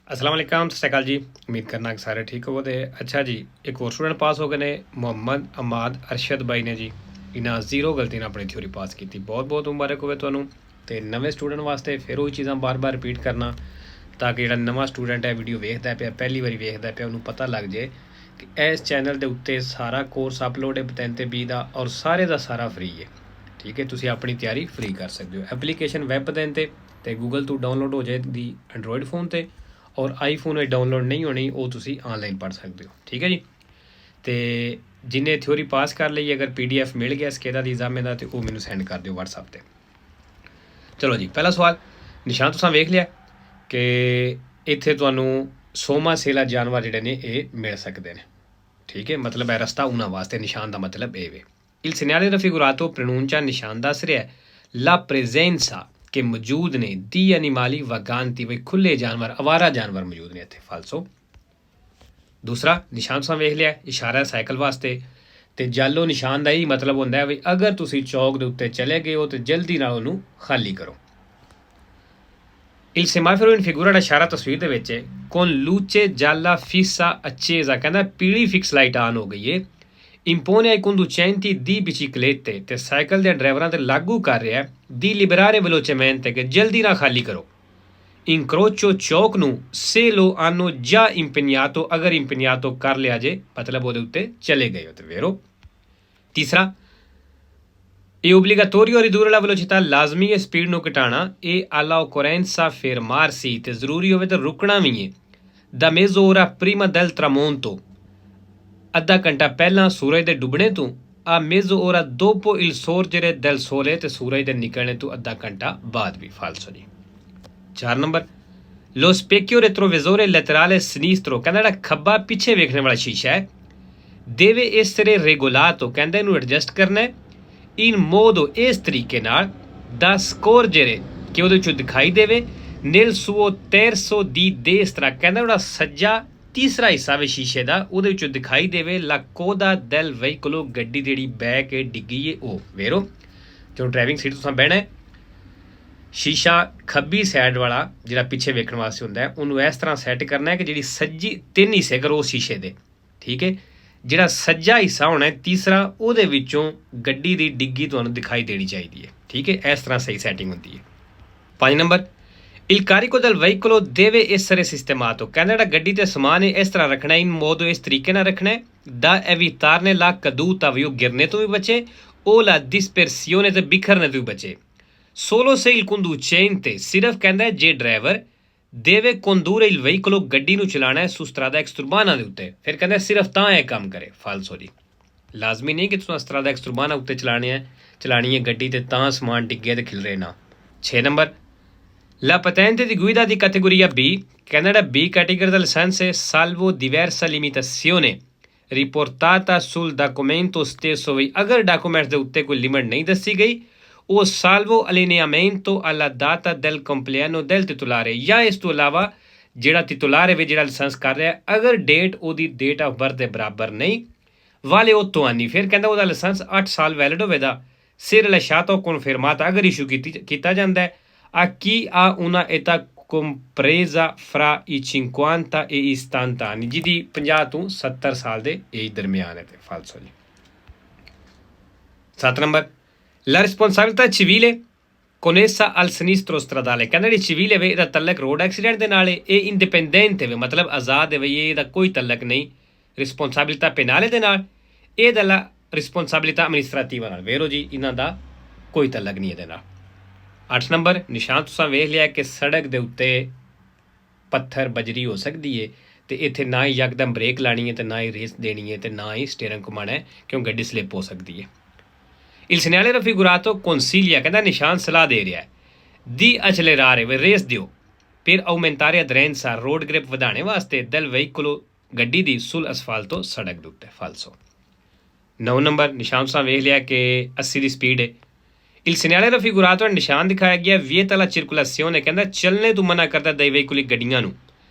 अस्सलाम वालेकुम, सत श्री अकाल जी। उम्मीद करना कि सारे ठीक हो। अच्छा जी, एक और स्टूडेंट पास हो गए ने, मुहम्मद अमाद अरशद बाई ने जी। इन्हें 0 गलती ने अपनी थ्योरी पास की। बहुत बहुत मुबारक होवे तुहानू। तो नवे स्टूडेंट वास्ते फिर वही चीज़ां बार बार रिपीट करना, ताकि जो नवा स्टूडेंट है वीडियो वेखदा पिया, पहली बारी वेखदा पिया, उन्होंने पता लग जाए कि इस चैनल के उत्ते सारा कोर्स अपलोड है बतैन ते बी का, और सारे का सारा फ्री है। ठीक है, तुसीं अपनी तैयारी फ्री कर सकते हो। एप्लीकेशन वैब बतैन ते गूगल तो डाउनलोड हो जाएगी एंड्रॉयड फोन पर, और आईफोन में डाउनलोड नहीं होनी, वो तुसी ऑनलाइन पढ़ सकते हो। ठीक है जी। तो जिन्हें थ्योरी पास कर ली, अगर PDF मिल गया स्केदा दी एग्जामे का, तो वो मैंने सेंड कर दो WhatsApp पर। चलो जी, पहला सवाल निशान तुसां वेख लिया कि इत्थे तुहानू सोमा सेला जानवर जिहड़े ने ये मिल सकते हैं। ठीक है, मतलब है रस्ता उन्होंने वास्ते। निशान का मतलब ये वे। Il segnale raffigurato pronuncia निशान दस रहा है ला प्रेजेंसा के मौजूद ने दी एनिमाली वगांती, वही खुले जानवर, आवारा जानवर मौजूद ने इत्थे। फालसो। दूसरा निशान तुसां वेख लिया, इशारा है साइकिल वास्ते। तो जालो निशान का यही मतलब होंदा है भी अगर तुसी चौक के उत्ते चले गए हो तो जल्दी नाल उहनूं खाली करो। Il semaforo in figura ਦਾ ਇਸ਼ਾਰਾ ਤਸਵੀਰ ਦੇ ਵਿੱਚ con luce gialla fissa accesa, ਕਹਿੰਦਾ ਪੀਲੀ ਫਿਕਸ ਲਾਈਟ ਆਨ ਹੋ ਗਈ ਏ। impone ai conducenti di biciclette, ਤੇ ਸਾਈਕਲ ਦੇ ਡਰਾਈਵਰਾਂ ਤੇ ਲਾਗੂ ਕਰ ਰਿਹਾ ਹੈ di liberare velocemente, ਕਿ ਜਲਦੀ ਨਾਲ ਖਾਲੀ ਕਰੋ। incrocio ਚੌਕ ਨੂੰ se lo hanno già impegnato, ਅਗਰ impegnato ਕਰ ਲਿਆ ਜੇ ਮਤਲਬ ਉਹਦੇ ਉੱਤੇ ਚਲੇ ਗਏ ਹੋ ਤੇ vero। ਤੀਸਰਾ è obbligatorio ridurre la velocità, ਲਾਜ਼ਮੀ ਹੈ ਸਪੀਡ ਨੂੰ ਘਟਾਣਾ। ਇਹ alla occorrenza fermarsi, ਤੇ ਜ਼ਰੂਰੀ ਹੋਵੇ ਤਾਂ ਰੁਕਣਾ ਵੀ ਹੈ। da mezz'ora prima del tramonto, ਅੱਧਾ ਘੰਟਾ ਪਹਿਲਾਂ ਸੂਰਜ ਦੇ ਡੁੱਬਣੇ ਤੋਂ। a mezz'ora dopo il sorgere del sole, ਤੇ ਸੂਰਜ ਦੇ ਨਿਕਲਣੇ ਤੋਂ ਅੱਧਾ ਘੰਟਾ ਬਾਅਦ ਵੀ। ਫਾਲਸੋ ਜੀ। 4 number lo specchio retrovisore laterale sinistro, ਕਹਿੰਦਾ ਜਿਹੜਾ ਖੱਬਾ ਪਿੱਛੇ ਵੇਖਣ ਵਾਲਾ ਸ਼ੀਸ਼ਾ ਹੈ deve essere regolato, ਕਹਿੰਦਾ ਇਹਨੂੰ ਐਡਜਸਟ ਕਰਨਾ ਹੈ in modo ਇਸ ਤਰੀਕੇ ਨਾਲ da scorgere, ਕਿ ਉਹਦੇ ਵਿੱਚੋਂ ਦਿਖਾਈ ਦੇਵੇ nel suo terzo di destra, ਕਹਿੰਦਾ ਜਿਹੜਾ ਸੱਜਾ ਤੀਸਰਾ ਹਿੱਸਾ ਵੇ ਸ਼ੀਸ਼ੇ ਦਾ, ਉਹਦੇ ਵਿੱਚੋਂ ਦਿਖਾਈ ਦੇਵੇ la coda del veicolo, ਗੱਡੀ ਦੀ ਜਿਹੜੀ ਬੈਕ ਡਿੱਗੀ ਏ ਉਹ। ਵੇਰੋ ਜਦੋਂ ਡਰਾਈਵਿੰਗ ਸੀਟ ਤੁਸੀਂ ਬਹਿਣਾ ਹੈ, ਸ਼ੀਸ਼ਾ ਖੱਬੀ ਸਾਈਡ ਵਾਲਾ ਜਿਹੜਾ ਪਿੱਛੇ ਵੇਖਣ ਵਾਸਤੇ ਹੁੰਦਾ ਹੈ, ਉਹਨੂੰ ਇਸ ਤਰ੍ਹਾਂ ਸੈੱਟ ਕਰਨਾ ਹੈ ਕਿ ਜਿਹੜੀ ਸੱਜੀ 3 ਹਿੱਸੇ ਕਰੋ ਉਸ ਸ਼ੀਸ਼ੇ ਦੇ। ਠੀਕ ਹੈ, ਜਿਹੜਾ ਸੱਜਾ ਹਿੱਸਾ ਹੋਣਾ ਤੀਸਰਾ, ਉਹਦੇ ਵਿੱਚੋਂ ਗੱਡੀ ਦੀ ਡਿੱਗੀ ਤੁਹਾਨੂੰ ਦਿਖਾਈ ਦੇਣੀ ਚਾਹੀਦੀ ਹੈ। ਠੀਕ ਹੈ, ਇਸ ਤਰ੍ਹਾਂ ਸਹੀ ਸੈਟਿੰਗ ਹੁੰਦੀ ਹੈ। 5 number il carico del veicolo deve essere sistemato, ਕਹਿੰਦਾ ਜਿਹੜਾ ਗੱਡੀ ਤੇ ਸਮਾਨ ਹੈ ਇਸ ਤਰ੍ਹਾਂ ਰੱਖਣਾ, in modo ਇਸ ਤਰੀਕੇ ਨਾਲ ਰੱਖਣਾ ਹੈ da evitarne la caduta, ਵੀ ਉਹ ਗਿਰਨੇ ਤੋਂ ਵੀ ਬਚੇ, o la dispersione, ਤੇ ਬਿਖਰਨੇ ਤੋਂ ਵੀ ਬਚੇ। solo se il conducente, ਸਿਰਫ ਕਹਿੰਦਾ ਜੇ driver deve condurre il veicolo, ਗੱਡੀ ਨੂੰ ਚਲਾਣਾ ਹੈ su strada exturbana ਦੇ ਉੱਤੇ, ਫਿਰ ਕਹਿੰਦਾ ਸਿਰਫ ਤਾਂ ਇਹ ਕੰਮ ਕਰੇ। ਫਾਲਸੋ ਜੀ। ਲਾਜ਼ਮੀ ਨਹੀਂ ਕਿ ਤੁਸੀਂ strada exturbana ਉੱਤੇ ਚਲਾਣੀ ਹੈ ਗੱਡੀ ਤੇ ਤਾਂ ਸਮਾਨ ਡਿੱਗੇ ਤੇ ਖਿਲਰੇ ਨਾ। 6 number la patente di guida di categoria B, ਕਹਿੰਦਾ ਜਿਹੜਾ B ਕੈਟੇਗਰੀ ਦਾ ਲਾਇਸੈਂਸ ਹੈ salvo diversa limitazione riportata sul documento stesso, ਵੀ ਅਗਰ ਡਾਕੂਮੈਂਟਸ ਦੇ ਉੱਤੇ ਕੋਈ ਲਿਮਟ ਨਹੀਂ ਦੱਸੀ ਗਈ, ਉਹ salvo allineamento alla data del compleanno del titolare, ਜਾਂ ਇਸ ਤੋਂ ਇਲਾਵਾ ਜਿਹੜਾ titolare ਹੈ ਜਿਹੜਾ ਲਾਇਸੈਂਸ ਕਰ ਰਿਹਾ, ਅਗਰ ਡੇਟ ਉਹਦੀ ਡੇਟ ਆਫ ਬਰਥ ਦੇ ਬਰਾਬਰ ਨਹੀਂ ਵਾਲੇ 8 anni, ਫਿਰ ਕਹਿੰਦਾ ਉਹਦਾ ਲਾਇਸੈਂਸ 8 ਸਾਲ ਵੈਲਿਡ ਹੋਵੇਗਾ। se rilasciato confermata, ਅਗਰ ਇਸ਼ੂ ਕੀਤਾ ਜਾਂਦਾ ਹੈ a chi ha una età compresa fra i 50 e i 70 anni, ਜਿਹਦੀ 50 ਤੋਂ 70 ਸਾਲ ਦੇ ਏਜ ਦਰਮਿਆਨ ਹੈ। ਤੇ ਫਾਲਸੋ ਜੀ। 7 number la responsabilità civile connessa al sinistro stradale, ਕਹਿੰਦਾ ਜਿਹੜੀ civile ਵੇ ਇਹਦਾ ਤਲਕ ਰੋਡ ਐਕਸੀਡੈਂਟ ਦੇ ਨਾਲ ਹੈ, ਇਹ ਇੰਡੀਪੈਂਡੈਂਟ ਹੈ ਮਤਲਬ ਆਜ਼ਾਦ ਹੈ, ਇਹਦਾ ਕੋਈ ਤਲਕ ਨਹੀਂ ਰਿਸਪੌਂਸਾਬਿਲਿਟà ਪੈਨਾਲੇ ਦੇ ਨਾਲ, ਇਹਦਾ ਲਾ ਰਿਸਪੌਂਸਾਬਿਲਿਟà ਅਮਿਨਿਸਟ੍ਰੇਟਿਵਾ ਨਾਲ। ਵੇਰੋ ਜੀ, ਇਹਨਾਂ ਦਾ ਕੋਈ ਤਲਕ ਨਹੀਂ ਇਹਦੇ ਨਾਲ। 8 ਨੰਬਰ ਨਿਸ਼ਾਨ ਤੁਸੀਂ ਵੇਖ ਲਿਆ ਕਿ ਸੜਕ ਦੇ ਉੱਤੇ ਪੱਥਰ ਬਜਰੀ ਹੋ ਸਕਦੀ ਹੈ, ਤੇ ਇੱਥੇ ਨਾ ਹੀ ਯਕਦਮ ਬ੍ਰੇਕ ਲਾਣੀ ਹੈ, ਤੇ ਨਾ ਹੀ ਰੇਸ ਦੇਣੀ ਹੈ, ਤੇ ਨਾ ਹੀ ਸਟੀਅਰਿੰਗ ਘੁਮਾਉਣਾ ਹੈ, ਕਿਉਂ ਗੱਡੀ ਸਲਿੱਪ ਹੋ ਸਕਦੀ ਹੈ। il segnale raffigurato consiglia, ਕਹਿੰਦਾ ਨਿਸ਼ਾਨ ਸਲਾਹ ਦੇ ਰਿਹਾ ਹੈ di accelerare, ਵੀ ਰੇਸ ਦਿਓ, per aumentare aderenza, road grip ਵਧਾਉਣੇ ਵਾਸਤੇ del veicolo, ਗੱਡੀ ਦੀ sul asfalto, ਸੜਕ ਦੇ ਉੱਤੇ। ਫਾਲਸੋ। 9 ਨੰਬਰ ਨਿਸ਼ਾਨ ਤੁਸੀਂ ਵੇਖ ਲਿਆ ਕਿ 80 ਦੀ ਸਪੀਡ ਹੈ। il segnale raffigurato, ਨਿਸ਼ਾਨ ਦਿਖਾਇਆ ਗਿਆ vieta la circolazione, ਕਹਿੰਦਾ ਚੱਲਣੇ ਤੋਂ ਮਨਾ ਕਰਦਾ dai veicoli, ਗੱਡੀਆਂ ਨੂੰ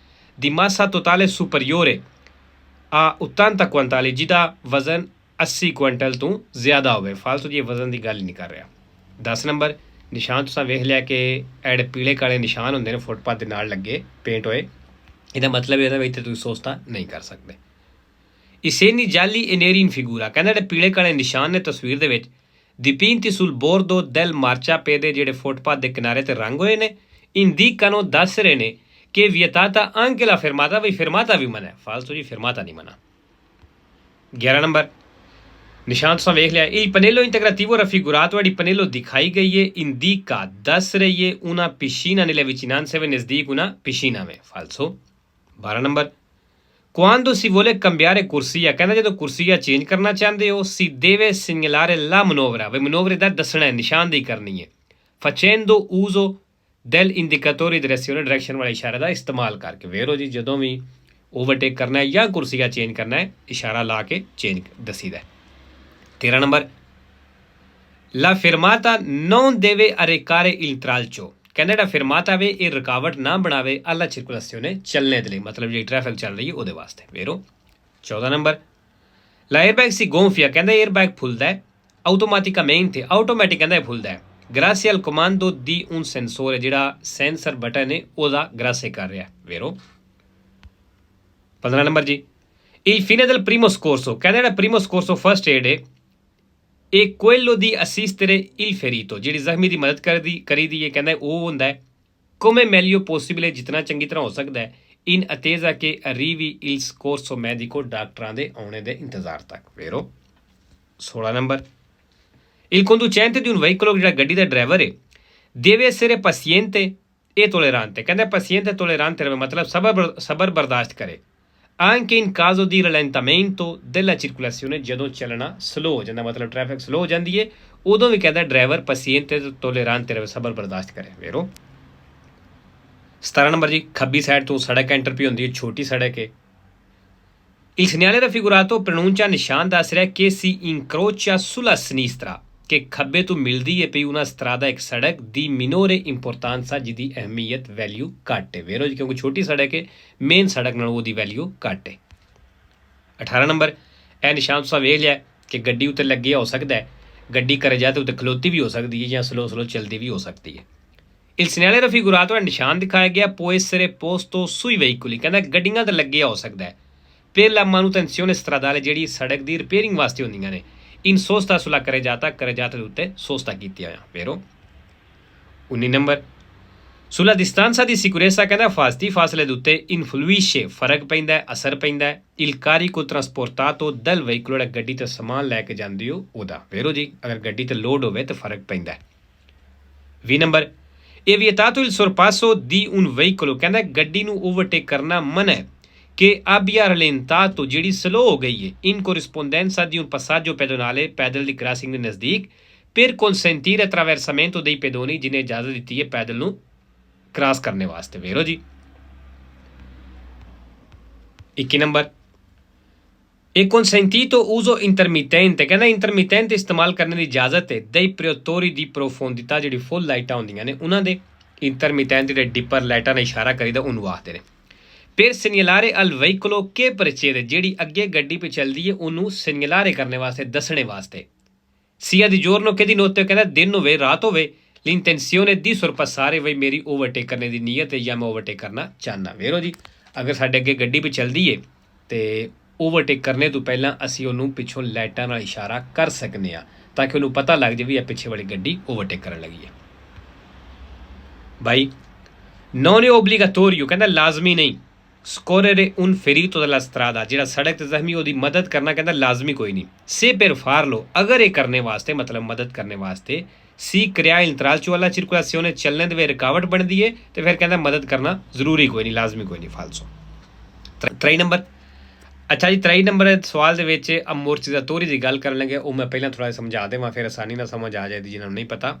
di massa totale superiore a 80 quintal, ਜਿਹਦਾ ਵਜ਼ਨ 80 ਕੁਆਂਟਲ ਤੋਂ ਜ਼ਿਆਦਾ ਹੋਵੇ। ਫਾਲਤੂ ਜੀ ਵਜ਼ਨ ਦੀ ਗੱਲ ਨਹੀਂ ਕਰ ਰਿਹਾ। 10 ਨੰਬਰ ਨਿਸ਼ਾਨ ਤੁਸੀਂ ਵੇਖ ਲਿਆ ਕਿ ਐਡ ਪੀਲੇ ਕਾਲੇ ਨਿਸ਼ਾਨ ਹੁੰਦੇ ਨੇ ਫੁੱਟਪਾਥ ਦੇ ਨਾਲ ਲੱਗੇ ਪੇਂਟ ਹੋਏ, ਇਹਦਾ ਮਤਲਬ ਇਹਦਾ ਵੀ ਇੱਥੇ ਤੁਸੀਂ ਸੋਚਤਾ ਨਹੀਂ ਕਰ ਸਕਦੇ। I segni gialli e neri in figura ਕਹਿੰਦਾ ਜਿਹੜੇ ਪੀਲੇ ਕਾਲੇ ਨਿਸ਼ਾਨ ਨੇ ਤਸਵੀਰ ਦੇ ਵਿੱਚ dipinti sul bordo del marciapiede ਜਿਹੜੇ ਫੁੱਟਪਾਥ ਦੇ ਕਿਨਾਰੇ ਤੇ ਰੰਗ ਹੋਏ ਨੇ indicano ਦੱਸ ਰਹੇ ਨੇ ਕਿ vietata anche la fermata ਵੀ fermata ਵੀ ਮਨਾ ਹੈ। ਫਾਲਤੂ ਜੀ fermata ਨਹੀਂ ਮਨਾ। 11 ਨੰਬਰ ਨਿਸ਼ਾਨ ਤੁਸੀਂ ਵੇਖ ਲਿਆ। Il pannello integrativo raffigurato è il pannello diखाई गई है indica ਦੱਸ ਰਹੀ ਹੈ una piscina nelle vicinanze ve नजदीक una piscina में। ਫਾਲਤੂ। 12 number Quando si vuole cambiare corsia ਕਹਿੰਦਾ ਜਦੋਂ ਕੁਰਸੀਆ ਚੇਂਜ ਕਰਨਾ ਚਾਹੁੰਦੇ ਹੋ si deve segnalare la manovra ਵੀ ਮਨੋਵਰੇ ਦਾ ਦੱਸਣਾ ਹੈ ਨਿਸ਼ਾਨਦੇਹੀ ਕਰਨੀ ਹੈ facendo uso del indicatore di direzione direction ਵਾਲਾ ਇਸ਼ਾਰਾ ਦਾ ਇਸਤੇਮਾਲ ਕਰਕੇ। ਵੇਰੋ ਜੀ ਜਦੋਂ ਵੀ ਓਵਰਟੇਕ ਕਰਨਾ ਹੈ ਜਾਂ ਕੁਰਸੀਆ ਚੇਂਜ ਕਰਨਾ ਹੈ ਇਸ਼ਾਰਾ ਲਾ ਕੇ ਚੇਂਜ ਦੱਸੀਦਾ। 13 ਨੰਬਰ La fermata non deve arrecare il tralcio ਕਹਿੰਦਾ ਜਿਹੜਾ ਫਿਰਮਾਤਾ ਵੇ ਇਹ ਰੁਕਾਵਟ ਨਾ ਬਣਾਵੇ alla circolazione ਚੱਲਣੇ ਦੇ ਲਈ ਮਤਲਬ ਜਿਹੜੀ ਟ੍ਰੈਫਿਕ ਚੱਲ ਰਹੀ ਹੈ ਉਹਦੇ ਵਾਸਤੇ। ਵੇਰੋ 14 number La airbag si gonfia ਕਹਿੰਦਾ 에ਅਰਬੈਗ ਫੁੱਲਦਾ ਹੈ automaticamente ਆਟੋਮੈਟਿਕ ਕਹਿੰਦਾ ਇਹ ਫੁੱਲਦਾ ਹੈ grazie al comando di un sensore ਜਿਹੜਾ ਸੈਂਸਰ ਬਟਨ ਹੈ ਉਹਦਾ ਗ੍ਰਾਸੇ ਕਰ ਰਿਹਾ। ਵੇਰੋ 15 ਨੰਬਰ ਜੀ Il fine del primo scorso ਕਹਿੰਦਾ ਜਿਹੜਾ primo scorso ਫਸਟ ਏਡ ਹੈ e quello di assistere il ferito ਜਿਹੜੀ ਜ਼ਖਮੀ ਦੀ ਮਦਦ ਕਰੀਦੀ ਹੈ ਕਹਿੰਦਾ ਉਹ ਹੁੰਦਾ ਹੈ come meglio possibile ਜਿਤਨਾ ਚੰਗੀ ਤਰ੍ਹਾਂ ਹੋ ਸਕਦਾ ਹੈ in attesa che arrivi il soccorso medico ਡਾਕਟਰਾਂ ਦੇ ਆਉਣੇ ਦੇ ਇੰਤਜ਼ਾਰ ਤੱਕ। ਵੇਰੋ 16 number il conducente di un veicolo ਜਿਹੜਾ ਗੱਡੀ ਦਾ ਡਰਾਈਵਰ ਹੈ deve essere paziente e tollerante ਕਹਿੰਦਾ paziente tollerante ਰਹੇ ਮਤਲਬ ਸਬਰ ਬਰਦਾਸ਼ਤ ਕਰੇ anche in caso di rallentamento della circolazione ਜਦੋਂ ਚੱਲਣਾ ਸਲੋ ਹੋ ਜਾਂਦਾ ਮਤਲਬ ਟ੍ਰੈਫਿਕ ਸਲੋ ਹੋ ਜਾਂਦੀ ਹੈ ਉਦੋਂ ਵੀ ਕਹਿੰਦਾ ਡਰਾਈਵਰ paziente ਤੇ tolerante ਰਹੇ ਸਬਰ ਬਰਦਾਸ਼ਤ ਕਰੇ। ਵੇਰੋ 17 ਨੰਬਰ ਜੀ ਖੱਬੀ ਸਾਈਡ ਤੋਂ ਸੜਕ ਐਂਟਰ ਪਈ ਹੁੰਦੀ ਹੈ ਛੋਟੀ ਸੜਕ ਹੈ il segnale raffigurato pronuncia ਨਿਸ਼ਾਨ ਦੱਸ ਰਿਹਾ ਕਿ si incrocia sulla sinistra ਕਿ ਖੱਬੇ ਤੋਂ ਮਿਲਦੀ ਹੈ ਪਈ una strada ਇੱਕ ਸੜਕ ਦੀ minore importanza ਜਿਹਦੀ ਅਹਿਮੀਅਤ ਵੈਲਿਊ ਘੱਟ ਹੈ। ਵੇਰੋ ਜੀ ਕਿਉਂਕਿ ਛੋਟੀ ਸੜਕ ਹੈ ਮੇਨ ਸੜਕ ਨਾਲ ਉਹਦੀ ਵੈਲਿਊ ਘੱਟ ਹੈ। 18 ਨੰਬਰ ਇਹ ਨਿਸ਼ਾਨ ਤੁਸੀਂ ਵੇਖ ਲਿਆ ਕਿ ਗੱਡੀ ਉੱਤੇ ਲੱਗਿਆ ਹੋ ਸਕਦਾ ਹੈ ਗੱਡੀ ਕਰੇ ਜਾ ਤੇ ਉੱਤੇ ਖਲੋਤੀ ਵੀ ਹੋ ਸਕਦੀ ਹੈ ਜਾਂ ਸਲੋ ਚੱਲਦੀ ਵੀ ਹੋ ਸਕਦੀ ਹੈ। il segnale raffigurato ਨਿਸ਼ਾਨ ਦਿਖਾਇਆ ਗਿਆ può essere posto sui veicoli ਕਹਿੰਦਾ ਗੱਡੀਆਂ ਤੇ ਲੱਗਿਆ ਹੋ ਸਕਦਾ ਹੈ per la manutenzione stradale ਜਿਹੜੀ ਸੜਕ ਦੀ ਰਿਪੇਅਰਿੰਗ ਵਾਸਤੇ ਹੁੰਦੀਆਂ ਨੇ in sosta sulla carreggiata ਦੇ ਉੱਤੇ ਸੋਸਤਾ ਕੀਤੀ ਹੋਇਆ। ਵੇਰੋ 19 number sulla distanza di sicurezza ਕਹਿੰਦਾ ਫਾਸਲੇ ਦੇ ਉੱਤੇ influisce ਫਰਕ ਪੈਂਦਾ ਹੈ ਅਸਰ ਪੈਂਦਾ ਹੈ il carico trasportato dal veicolo ਜਿਹੜਾ ਗੱਡੀ ਤੇ ਸਮਾਨ ਲੈ ਕੇ ਜਾਂਦੀ ਹੋ ਉਹਦਾ। ਵੇਰੋ ਜੀ ਅਗਰ ਗੱਡੀ ਤੇ ਲੋਡ ਹੋਵੇ ਤਾਂ ਫਰਕ ਪੈਂਦਾ ਹੈ। 20 number è vietato il sorpasso di un veicolo ਕਹਿੰਦਾ ਗੱਡੀ ਨੂੰ ਓਵਰਟੇਕ ਕਰਨਾ ਮਨਾ ਹੈ che abbia rallentato ਜਿਹੜੀ ਸਲੋ ਹੋ ਗਈ ਹੈ in corrispondenza di un passaggio pedonale ਪੈਦਲ ਦੀ ਕ੍ਰਾਸਿੰਗ ਦੇ ਨਜ਼ਦੀਕ per consentire attraversamento dei pedoni ਜਿਹਨੇ ਇਜਾਜ਼ਤ ਦਿੱਤੀ ਹੈ ਪੈਦਲ ਨੂੰ ਕ੍ਰਾਸ ਕਰਨੇ ਵਾਸਤੇ। ਵੇਰੋ ਜੀ 21 number e consentito uso intermittente ਕਹਿੰਦਾ ਇੰਟਰਮਿਟੈਂਟ ਇਸਤੇਮਾਲ ਕਰਨ ਦੀ ਇਜਾਜ਼ਤ ਹੈ dei protettori di profondità ਜਿਹੜੀ ਫੁੱਲ ਲਾਈਟਾਂ ਹੁੰਦੀਆਂ ਨੇ ਉਹਨਾਂ ਦੇ ਇੰਟਰਮਿਟੈਂਟ ਜਿਹੜੇ ਡਿਪਰ ਲਾਈਟਾਂ ਨਾਲ ਇਸ਼ਾਰਾ ਕਰੀਦਾ ਉਹਨੂੰ ਆਖਦੇ ਨੇ। per segnalare al veicolo che procede ਜਿਹੜੀ ਅੱਗੇ ਗੱਡੀ ਪੇ ਚੱਲਦੀ ਹੈ ਉਹਨੂੰ segnalare ਕਰਨੇ ਵਾਸਤੇ ਦੱਸਣੇ ਵਾਸਤੇ। sia di giorno che di notte ਕਹਿੰਦਾ ਦਿਨ ਹੋਵੇ ਰਾਤ ਹੋਵੇ l'intenzione di sorpassare ਵਈ ਮੇਰੀ ਓਵਰਟੇਕ ਕਰਨੇ ਦੀ ਨੀਅਤ ਹੈ ਜਾਂ ਮੈਂ ਓਵਰਟੇਕ ਕਰਨਾ ਚਾਹੁੰਦਾ। ਵੇਰੋ ਜੀ ਅਗਰ ਸਾਡੇ ਅੱਗੇ ਗੱਡੀ ਪੇ ਚੱਲਦੀ ਹੈ ਤੇ ਓਵਰਟੇਕ ਕਰਨੇ ਤੋਂ ਪਹਿਲਾਂ ਅਸੀਂ ਉਹਨੂੰ ਪਿੱਛੋਂ ਲਾਈਟਾਂ ਨਾਲ ਇਸ਼ਾਰਾ ਕਰ ਸਕਦੇ ਹਾਂ ਤਾਂ ਕਿ ਉਹਨੂੰ ਪਤਾ ਲੱਗ ਜਾਵੇ ਇਹ ਪਿੱਛੇ ਵਾਲੀ ਗੱਡੀ ਓਵਰਟੇਕ ਕਰਨ ਲੱਗੀ ਹੈ। ਬਾਈ non è obbligatorio ਕਹਿੰਦਾ ਲਾਜ਼ਮੀ ਨਹੀਂ scorrere un ferito della strada ਜਿਹੜਾ ਸੜਕ ਤੇ ਜ਼ਖਮੀ ਉਹਦੀ ਮਦਦ ਕਰਨਾ ਕਹਿੰਦਾ ਲਾਜ਼ਮੀ ਕੋਈ ਨਹੀਂ। se per farlo ਅਗਰ ਇਹ ਕਰਨੇ ਵਾਸਤੇ ਮਤਲਬ ਮਦਦ ਕਰਨੇ ਵਾਸਤੇ si crea il tralcio alla circolazione ਚੱਲਣ ਦੇ ਵਿੱਚ ਰੁਕਾਵਟ ਬਣਦੀ ਹੈ ਤੇ ਫਿਰ ਕਹਿੰਦਾ ਮਦਦ ਕਰਨਾ ਜ਼ਰੂਰੀ ਕੋਈ ਨਹੀਂ ਲਾਜ਼ਮੀ ਕੋਈ ਨਹੀਂ ਫਾਲਸੋ। 23 ਨੰਬਰ ਅੱਛਾ ਜੀ 23 ਨੰਬਰ ਸਵਾਲ ਦੇ ਵਿੱਚ ਅਮੋਰਟੀਜ਼ਾਤੋਰੀ ਦੀ ਗੱਲ ਕਰਨ ਲੱਗੇ ਉਹ ਮੈਂ ਪਹਿਲਾਂ ਥੋੜ੍ਹਾ ਜਿਹਾ ਸਮਝਾ ਦੇਵਾਂ ਫਿਰ ਆਸਾਨੀ ਨਾਲ ਸਮਝ ਆ ਜਾਏਗੀ ਜਿਹਨਾਂ ਨੂੰ ਨਹੀਂ ਪਤਾ।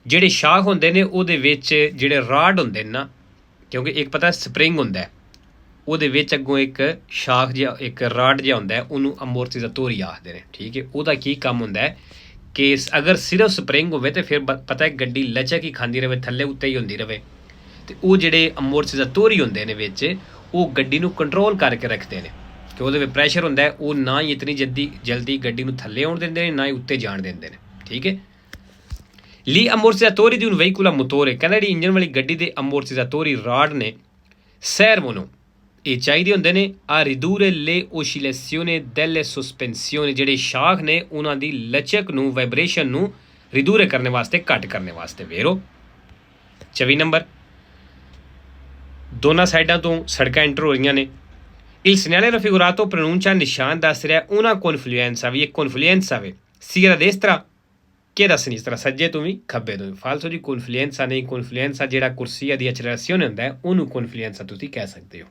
ਜਿਹੜੇ ਸ਼ਾਖ ਹੁੰਦੇ ਨੇ ਉਹਦੇ ਵਿੱਚ ਜਿਹੜੇ ਰਾਡ ਹੁੰਦੇ ਨੇ ਨਾ ਕਿਉਂਕਿ ਇੱਕ ਪਤਾ ਸਪਰਿੰਗ ਹੁੰਦਾ ਉਹਦੇ ਵਿੱਚ ਅੱਗੋਂ ਇੱਕ ਸ਼ਾਖ ਜਿਹਾ ਇੱਕ ਰਾਡ ਜਿਹਾ ਹੁੰਦਾ ਉਹਨੂੰ ਅਮੋਰਟੀਜ਼ਾਤੋਰੀ ਆਖਦੇ ਨੇ। ਠੀਕ ਹੈ ਉਹਦਾ ਕੀ ਕੰਮ ਹੁੰਦਾ ਕਿ ਅਗਰ ਸਿਰਫ ਸਪਰਿੰਗ ਹੋਵੇ ਤਾਂ ਫਿਰ ਪਤਾ ਗੱਡੀ ਲਚਕ ਹੀ ਖਾਂਦੀ ਰਹੇ ਥੱਲੇ ਉੱਤੇ ਹੀ ਹੁੰਦੀ ਰਹੇ ਅਤੇ ਉਹ ਜਿਹੜੇ ਅਮੋਰਟੀਜ਼ਾਤੋਰੀ ਹੁੰਦੇ ਨੇ ਵਿੱਚ ਉਹ ਗੱਡੀ ਨੂੰ ਕੰਟਰੋਲ ਕਰਕੇ ਰੱਖਦੇ ਨੇ ਕਿ ਉਹਦੇ ਵਿੱਚ ਪ੍ਰੈਸ਼ਰ ਹੁੰਦਾ ਉਹ ਨਾ ਹੀ ਇਤਨੀ ਜਲਦੀ ਗੱਡੀ ਨੂੰ ਥੱਲੇ ਆਉਣ ਦਿੰਦੇ ਨੇ ਨਾ ਹੀ ਉੱਤੇ ਜਾਣ ਦਿੰਦੇ ਨੇ। ਠੀਕ ਹੈ Gli ammortizzatori di un veicolo a motore ਕਹਿੰਦਾ ਜਿਹੜੀ ਇੰਜਨ ਵਾਲੀ ਗੱਡੀ ਦੇ ਅਮੋਰਟੀਜ਼ਾਤੋਰੀ ਰਾਡ ਨੇ servono ਇਹ ਚਾਹੀਦੇ ਹੁੰਦੇ ਨੇ a ridurre le oscillazioni delle sospensioni ਜਿਹੜੇ ਸ਼ਾਖ ਨੇ ਉਹਨਾਂ ਦੀ ਲਚਕ ਨੂੰ ਵਾਈਬ੍ਰੇਸ਼ਨ ਨੂੰ ਰਿਡੂਰੇ ਕਰਨ ਵਾਸਤੇ ਘੱਟ ਕਰਨ ਵਾਸਤੇ vero 24 ਨੰਬਰ ਦੋਨਾਂ ਸਾਈਡਾਂ ਤੋਂ ਸੜਕਾਂ ਐਂਟਰ ਹੋ ਰਹੀਆਂ ਨੇ il segnale raffigurato pronuncia ਨਿਸ਼ਾਨ ਦੱਸ ਰਿਹਾ una confluenza ਵੀ ਇੱਕ confluenza ਵੇ sia da destra che da sinistra ਸੱਜੇ ਤੋਂ ਵੀ ਖੱਬੇ ਤੋਂ ਵੀ ਫਾਲਤੂ ਦੀ confluenza ਨਹੀਂ confluenza ਜਿਹੜਾ ਕੁਰਸੀਆ ਦੀ accelerazione ਹੁੰਦਾ ਹੈ ਉਹਨੂੰ confluenza ਤੁਸੀਂ ਕਹਿ ਸਕਦੇ ਹੋ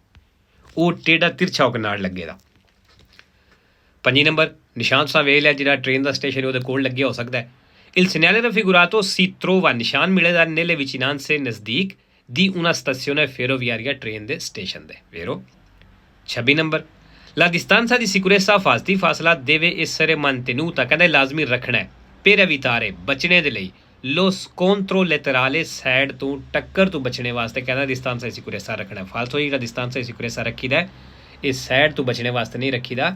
ਉਹ ਟੇਢਾ ਤਿਰਛਾ ਹੋ ਕੇ ਨਾਲ ਲੱਗੇਗਾ 5 ਨੰਬਰ ਨਿਸ਼ਾਨ ਤੁਸੀਂ ਵੇਖ ਲਿਆ ਜਿਹੜਾ ਟ੍ਰੇਨ ਦਾ ਸਟੇਸ਼ਨ ਉਹਦੇ ਕੋਲ ਲੱਗਿਆ ਹੋ ਸਕਦਾ ਹੈ il segnale raffigurato si trova ਨਿਸ਼ਾਨ ਮਿਲੇਗਾ nelle vicinanze ਨਜ਼ਦੀਕ di una stazione ferroviaria train ਦੇ ਸਟੇਸ਼ਨ ਦੇ vero 26 number la distanza di sicurezza ਫਾਸਤੀ ਫਾਸਲਾ deve essere mantenuta ਕਹਿੰਦਾ ਲਾਜ਼ਮੀ ਰੱਖਣਾ ਹੈ per evitare ਬਚਣੇ ਦੇ ਲਈ lo scontro laterale ਸਾਈਡ ਤੋਂ ਟੱਕਰ ਤੋਂ ਬਚਣੇ ਵਾਸਤੇ ਕਹਿੰਦਾ distanza di sicurezza ਰੱਖਣਾ ਫਾਲਤੂ ਜਿਹੜਾ distanza di sicurezza ਰੱਖੀਦਾ ਇਹ ਸਾਈਡ ਤੋਂ ਬਚਣੇ ਵਾਸਤੇ ਨਹੀਂ ਰੱਖੀਦਾ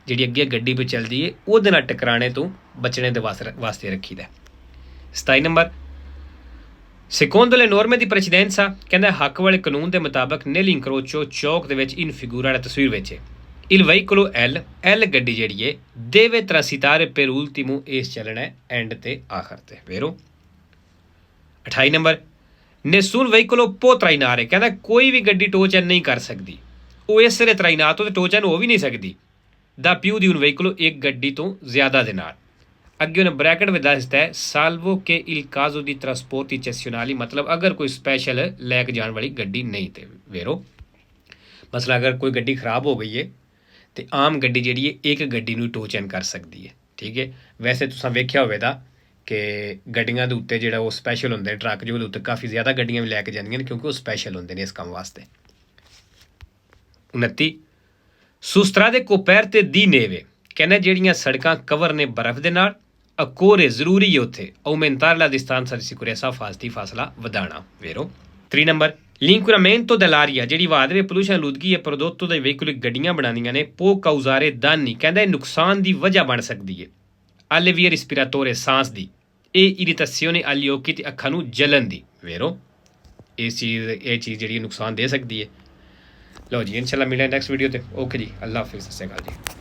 ਜਿਹੜੀ ਅੱਗੇ ਗੱਡੀ ਪੇ ਚੱਲਦੀ ਹੈ ਉਹਦੇ ਨਾਲ ਟਕਰਾਣੇ ਤੋਂ ਬਚਣੇ ਦੇ ਵਾਸਤੇ ਰੱਖੀਦਾ 27 number secondo le norme di precedenza ਕਹਿੰਦਾ ਹੱਕ ਵਾਲੇ ਕਾਨੂੰਨ ਦੇ ਮੁਤਾਬਕ nell'incrocio ਚੌਕ ਦੇ ਵਿੱਚ in figura ਵਾਲੀ ਤਸਵੀਰ ਵਿੱਚ il veicolo L ਗੱਡੀ ਜਿਹੜੀ ਹੈ deve transitare per ultimo ਇਸ ਚੱਲਣਾ ਹੈ ਐਂਡ ਤੇ ਆਖਰ ਤੇ vero 28 number nessun veicolo può trainare ਕਹਿੰਦਾ ਕੋਈ ਵੀ ਗੱਡੀ ਟੋ ਚੈਨ ਨਹੀਂ ਕਰ ਸਕਦੀ ਉਹ ਇਸ ਸਿਰੇ trainato ਤੇ ਟੋ ਚੈਨ ਹੋ ਵੀ ਨਹੀਂ ਸਕਦੀ ਦਾ più di un veicolo ਇੱਕ ਗੱਡੀ ਤੋਂ ਜ਼ਿਆਦਾ ਦੇ ਨਾਲ ਅੱਗੇ ਉਹਨੇ ਬ੍ਰੈਕਟ ਵਿੱਚ ਦੱਸ ਦਿੱਤਾ ਹੈ salvo che il caso di trasporti eccezionali ਮਤਲਬ ਅਗਰ ਕੋਈ ਸਪੈਸ਼ਲ ਲੈ ਕੇ ਜਾਣ ਵਾਲੀ ਗੱਡੀ ਨਹੀਂ ਤੇ vero ਮਸਲਾ ਅਗਰ ਕੋਈ ਗੱਡੀ ਖਰਾਬ ਹੋ ਗਈ ਹੈ ਤੇ ਆਮ ਗੱਡੀ ਜਿਹੜੀ ਹੈ ਇੱਕ ਗੱਡੀ ਨੂੰ ਟੋ ਚੈਨ ਕਰ ਸਕਦੀ ਹੈ ਠੀਕ ਹੈ ਵੈਸੇ ਤੁਸੀਂ ਵੇਖਿਆ ਹੋਵੇਗਾ ਕਿ ਗੱਡੀਆਂ ਦੇ ਉੱਤੇ ਜਿਹੜਾ ਉਹ ਸਪੈਸ਼ਲ ਹੁੰਦੇ ਟਰੱਕ ਜੋ ਉਹਦੇ ਉੱਤੇ ਕਾਫੀ ਜ਼ਿਆਦਾ ਗੱਡੀਆਂ ਵੀ ਲੈ ਕੇ ਜਾਂਦੀਆਂ ਨੇ ਕਿਉਂਕਿ ਉਹ ਸਪੈਸ਼ਲ ਹੁੰਦੇ ਨੇ ਇਸ ਕੰਮ ਵਾਸਤੇ 29 su strade coperte di neve ਕਹਿੰਦਾ ਜਿਹੜੀਆਂ ਸੜਕਾਂ ਕਵਰ ਨੇ ਬਰਫ਼ ਦੇ ਨਾਲ ਅਕੋਰੇ ਜ਼ਰੂਰੀ ਹੈ ਉੱਥੇ aumentare la distanza di sicurezza ਫਾਸਲਾ ਵਧਾਉਣਾ vero 3 ਨੰਬਰ l'inquinamento dell'aria ਜਿਹੜੀ ਹਵਾ ਦੇ ਵਿੱਚ pollution ਆਲੂਦਗੀ ਹੈ prodotto dai veicoli ਗੱਡੀਆਂ ਬਣਾਉਂਦੀਆਂ ਨੇ può causare danni ਕਹਿੰਦਾ ਇਹ ਨੁਕਸਾਨ ਦੀ ਵਜ੍ਹਾ ਬਣ ਸਕਦੀ ਹੈ alle vie respiratorie ਸਾਂਸ ਦੀ ਇਹ irritazione agli occhi ਤੇ ਅੱਖਾਂ ਨੂੰ ਜਲਨ ਦੀ vero ਇਹ ਚੀਜ਼ ਜਿਹੜੀ ਨੁਕਸਾਨ ਦੇ ਸਕਦੀ ਹੈ ਲਓ ਜੀ ਇਨਸ਼ਾਅੱਲਾ ਮਿਲਾਂਗੇ ਨੈਕਸਟ ਵੀਡੀਓ ਤੇ ਓਕੇ ਜੀ ਅੱਲਾਹ ਹਾਫਿਜ਼ ਸਤਿ ਸ਼੍ਰੀ ਅਕਾਲ ਜੀ